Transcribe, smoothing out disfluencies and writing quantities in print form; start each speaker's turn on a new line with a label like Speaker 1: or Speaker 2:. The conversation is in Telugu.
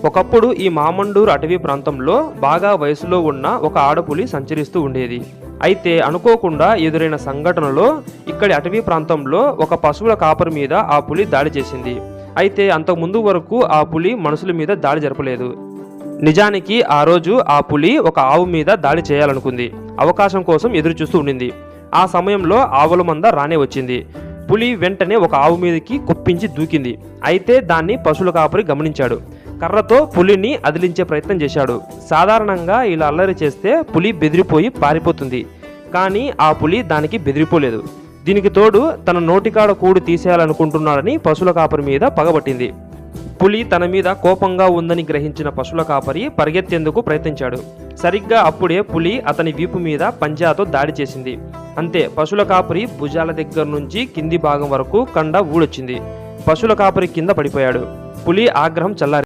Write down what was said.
Speaker 1: ఒకప్పుడు ఈ మామండూరు అటవీ ప్రాంతంలో బాగా వయసులో ఉన్న ఒక ఆడపులి సంచరిస్తూ ఉండేది. అయితే అనుకోకుండా ఎదురైన సంఘటనలో ఇక్కడి అటవీ ప్రాంతంలో ఒక పశువుల కాపరి మీద ఆ పులి దాడి చేసింది. అయితే అంతకుముందు వరకు ఆ పులి మనుషుల మీద దాడి జరపలేదు. నిజానికి ఆ రోజు ఆ పులి ఒక ఆవు మీద దాడి చేయాలనుకుంది. అవకాశం కోసం ఎదురు చూస్తూ ఉండింది. ఆ సమయంలో ఆవుల మంద రానే వచ్చింది. పులి వెంటనే ఒక ఆవు మీదకి కుప్పించి దూకింది. అయితే దాన్ని పశువుల కాపరి గమనించాడు. కర్రతో పులిని అదిలించే ప్రయత్నం చేశాడు. సాధారణంగా ఇలా అల్లరి చేస్తే పులి బెదిరిపోయి పారిపోతుంది. కానీ ఆ పులి దానికి బెదిరిపోలేదు. దీనికి తోడు తన నోటికాడ కూడు తీసేయాలనుకుంటున్నాడని పశువుల కాపరి మీద పగబట్టింది. పులి తన మీద కోపంగా ఉందని గ్రహించిన పశువుల కాపరి పరిగెత్తేందుకు ప్రయత్నించాడు. సరిగ్గా అప్పుడే పులి అతని వీపు మీద పంజాతో దాడి చేసింది. అంతే, పశువుల కాపరి భుజాల దగ్గర నుంచి కింది భాగం వరకు కండ ఊడొచ్చింది. పశువుల కాపరి కింద పడిపోయాడు. పులి ఆగ్రహం చల్లారి